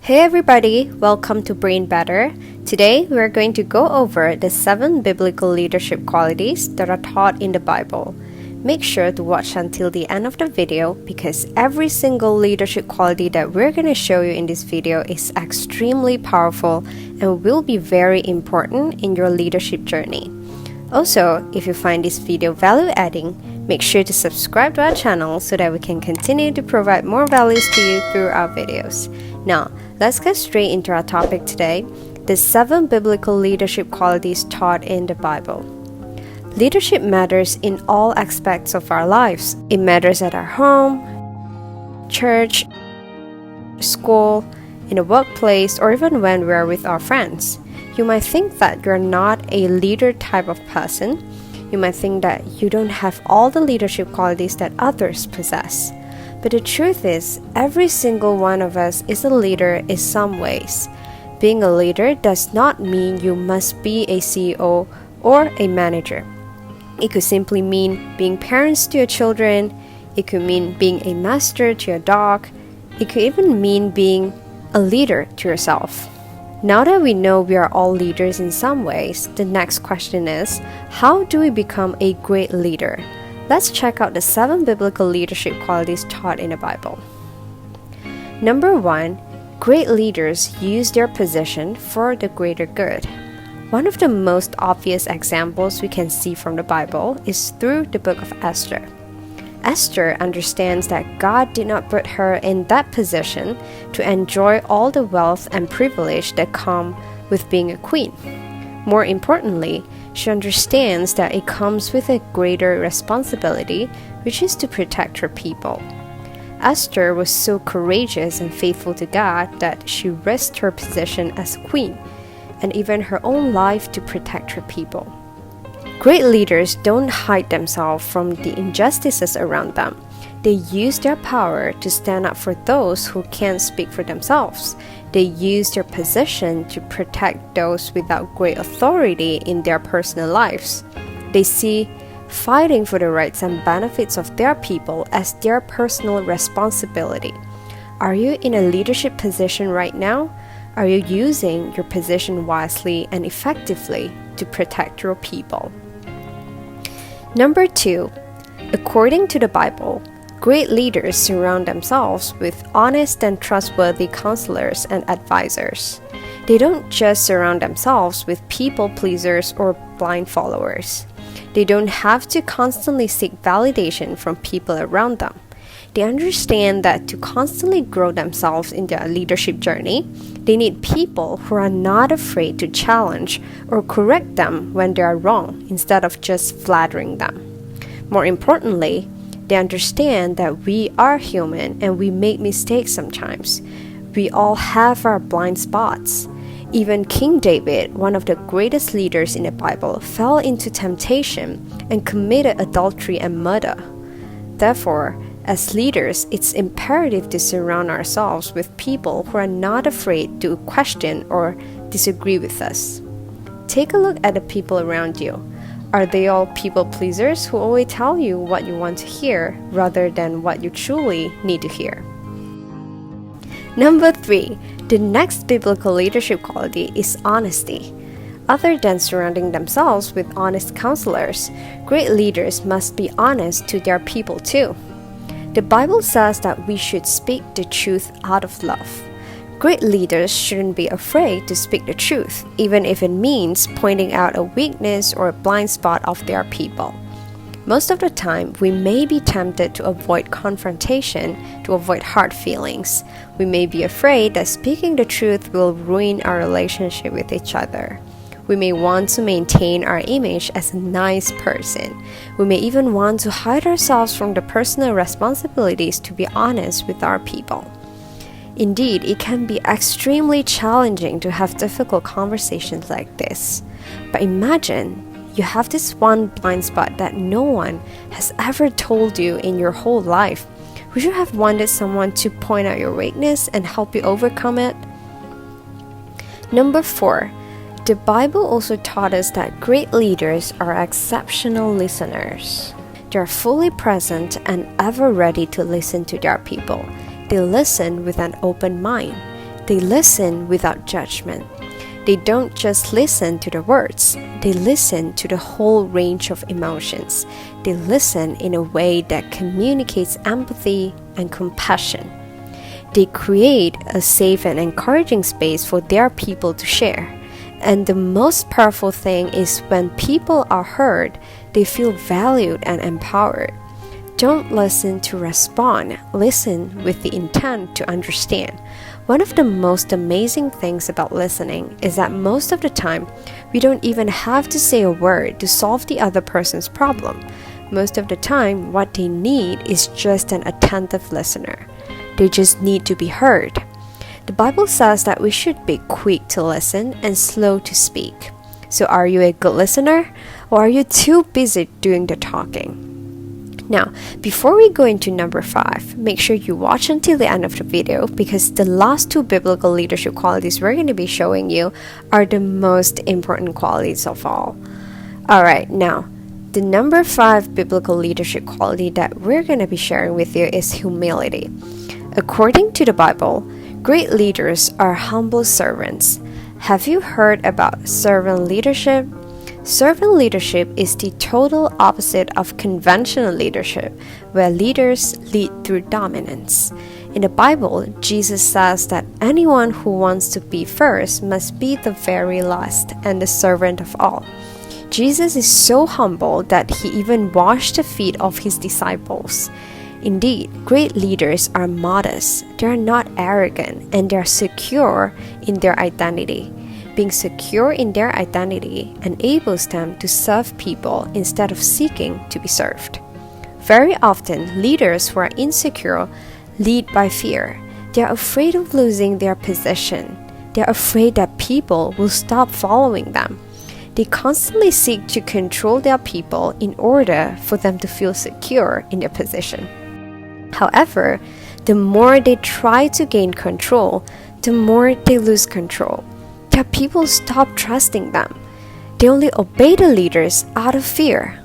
Hey everybody, welcome to Brain Better. Today we're going to go over the 7 biblical leadership qualities that are taught in the Bible. Make sure to watch until the end of the video because every single leadership quality that we're going to show you in this video is extremely powerful and will be very important in your leadership journey. Also, if you find this video value-adding, make sure to subscribe to our channel so that we can continue to provide more values to you through our videos. Now, let's get straight into our topic today, the 7 biblical leadership qualities taught in the Bible. Leadership matters in all aspects of our lives. It matters at our home, church, school, in the workplace, or even when we are with our friends. You might think that you're not a leader type of person. You might think that you don't have all the leadership qualities that others possess. But the truth is, every single one of us is a leader in some ways. Being a leader does not mean you must be a CEO or a manager. It could simply mean being parents to your children. It could mean being a master to your dog. It could even mean being a leader to yourself. Now that we know we are all leaders in some ways, the next question is, how do we become a great leader? Let's check out the 7 biblical leadership qualities taught in the Bible. Number 1, great leaders use their position for the greater good. One of the most obvious examples we can see from the Bible is through the book of Esther. Esther understands that God did not put her in that position to enjoy all the wealth and privilege that come with being a queen. More importantly, she understands that it comes with a greater responsibility, which is to protect her people. Esther was so courageous and faithful to God that she risked her position as queen and even her own life to protect her people. Great leaders don't hide themselves from the injustices around them. They use their power to stand up for those who can't speak for themselves. They use their position to protect those without great authority in their personal lives. They see fighting for the rights and benefits of their people as their personal responsibility. Are you in a leadership position right now? Are you using your position wisely and effectively to protect your people? Number 2, according to the Bible, great leaders surround themselves with honest and trustworthy counselors and advisors. They don't just surround themselves with people pleasers or blind followers. They don't have to constantly seek validation from people around them. They understand that to constantly grow themselves in their leadership journey, they need people who are not afraid to challenge or correct them when they are wrong instead of just flattering them. More importantly, they understand that we are human and we make mistakes sometimes. We all have our blind spots. Even King David, one of the greatest leaders in the Bible, fell into temptation and committed adultery and murder. Therefore, as leaders, it's imperative to surround ourselves with people who are not afraid to question or disagree with us. Take a look at the people around you. Are they all people pleasers who always tell you what you want to hear rather than what you truly need to hear? Number 3, the next biblical leadership quality is honesty. Other than surrounding themselves with honest counselors, great leaders must be honest to their people too. The Bible says that we should speak the truth out of love. Great leaders shouldn't be afraid to speak the truth, even if it means pointing out a weakness or a blind spot of their people. Most of the time, we may be tempted to avoid confrontation, to avoid hard feelings. We may be afraid that speaking the truth will ruin our relationship with each other. We may want to maintain our image as a nice person. We may even want to hide ourselves from the personal responsibilities to be honest with our people. Indeed, it can be extremely challenging to have difficult conversations like this. But imagine you have this one blind spot that no one has ever told you in your whole life. Would you have wanted someone to point out your weakness and help you overcome it? Number 4, the Bible also taught us that great leaders are exceptional listeners. They are fully present and ever ready to listen to their people. They listen with an open mind. They listen without judgment. They don't just listen to the words, they listen to the whole range of emotions. They listen in a way that communicates empathy and compassion. They create a safe and encouraging space for their people to share. And the most powerful thing is when people are heard, they feel valued and empowered. Don't listen to respond, listen with the intent to understand. One of the most amazing things about listening is that most of the time, we don't even have to say a word to solve the other person's problem. Most of the time, what they need is just an attentive listener. They just need to be heard. The Bible says that we should be quick to listen and slow to speak. So are you a good listener, or are you too busy doing the talking? Now, before we go into number 5, make sure you watch until the end of the video because the last 2 biblical leadership qualities we're going to be showing you are the most important qualities of all. Alright, now, the number 5 biblical leadership quality that we're going to be sharing with you is humility. According to the Bible, great leaders are humble servants. Have you heard about servant leadership? Servant leadership is the total opposite of conventional leadership, where leaders lead through dominance. In the Bible, Jesus says that anyone who wants to be first must be the very last and the servant of all. Jesus is so humble that he even washed the feet of his disciples. Indeed, great leaders are modest, they are not arrogant, and they are secure in their identity. Being secure in their identity enables them to serve people instead of seeking to be served. Very often, leaders who are insecure lead by fear. They are afraid of losing their position. They are afraid that people will stop following them. They constantly seek to control their people in order for them to feel secure in their position. However, the more they try to gain control, the more they lose control. Their people stop trusting them. They only obey the leaders out of fear.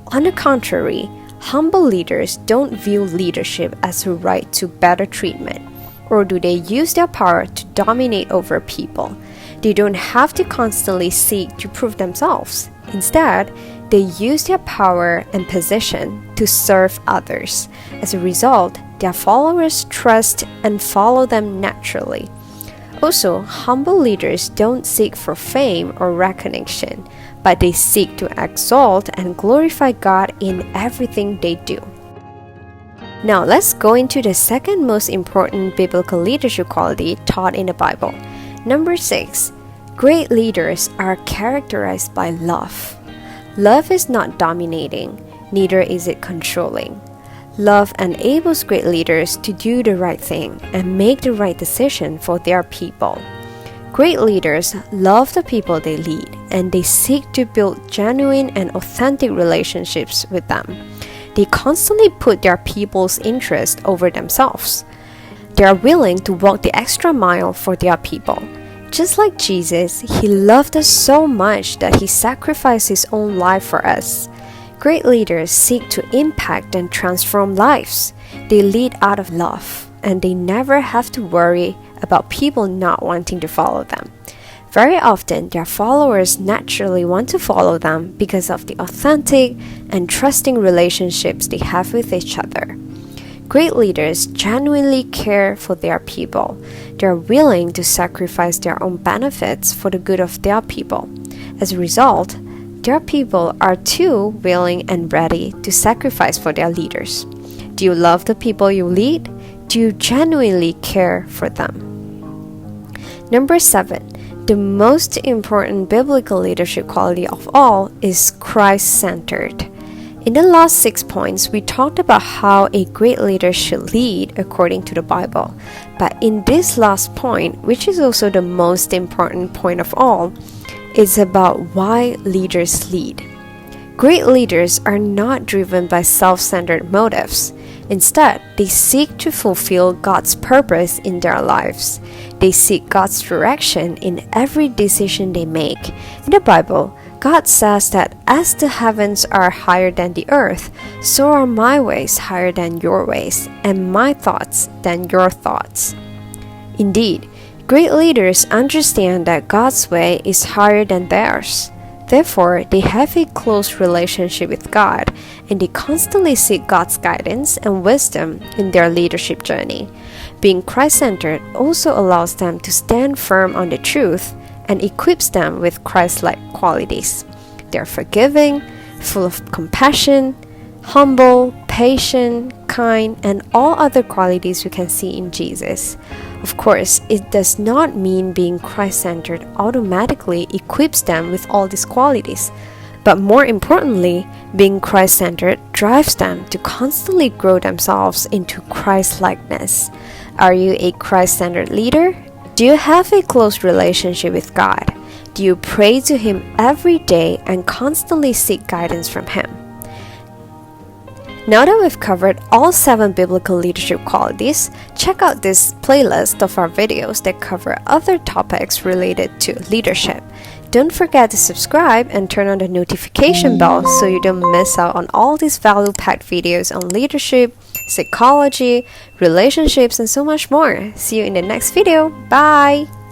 On the contrary, humble leaders don't view leadership as a right to better treatment, or do they use their power to dominate over people. They don't have to constantly seek to prove themselves. Instead, they use their power and position to serve others. As a result, their followers trust and follow them naturally. Also, humble leaders don't seek for fame or recognition, but they seek to exalt and glorify God in everything they do. Now, let's go into the second most important biblical leadership quality taught in the Bible. Number 6, great leaders are characterized by love. Love is not dominating, neither is it controlling. Love enables great leaders to do the right thing and make the right decision for their people. Great leaders love the people they lead, and they seek to build genuine and authentic relationships with them. They constantly put their people's interest over themselves. They are willing to walk the extra mile for their people. Just like Jesus, he loved us so much that he sacrificed his own life for us. Great leaders seek to impact and transform lives. They lead out of love, and they never have to worry about people not wanting to follow them. Very often, their followers naturally want to follow them because of the authentic and trusting relationships they have with each other. Great leaders genuinely care for their people. They are willing to sacrifice their own benefits for the good of their people. As a result, their people are too willing and ready to sacrifice for their leaders. Do you love the people you lead? Do you genuinely care for them? Number 7, the most important biblical leadership quality of all is Christ-centered. In the last 6 points, we talked about how a great leader should lead according to the Bible. But in this last point, which is also the most important point of all, it's about why leaders lead. Great leaders are not driven by self-centered motives. Instead, they seek to fulfill God's purpose in their lives. They seek God's direction in every decision they make. In the Bible, God says that as the heavens are higher than the earth, so are my ways higher than your ways, and my thoughts than your thoughts. Indeed, Great leaders understand that God's way is higher than theirs. Therefore, they have a close relationship with God, and they constantly seek God's guidance and wisdom in their leadership journey. Being Christ-centered also allows them to stand firm on the truth and equips them with Christ-like qualities. They are forgiving, full of compassion, humble, patient, kind, and all other qualities we can see in Jesus. Of course, it does not mean being Christ-centered automatically equips them with all these qualities. But more importantly, being Christ-centered drives them to constantly grow themselves into Christ-likeness. Are you a Christ-centered leader? Do you have a close relationship with God? Do you pray to Him every day and constantly seek guidance from Him? Now that we've covered all 7 biblical leadership qualities, check out this playlist of our videos that cover other topics related to leadership. Don't forget to subscribe and turn on the notification bell so you don't miss out on all these value-packed videos on leadership, psychology, relationships, and so much more. See you in the next video. Bye!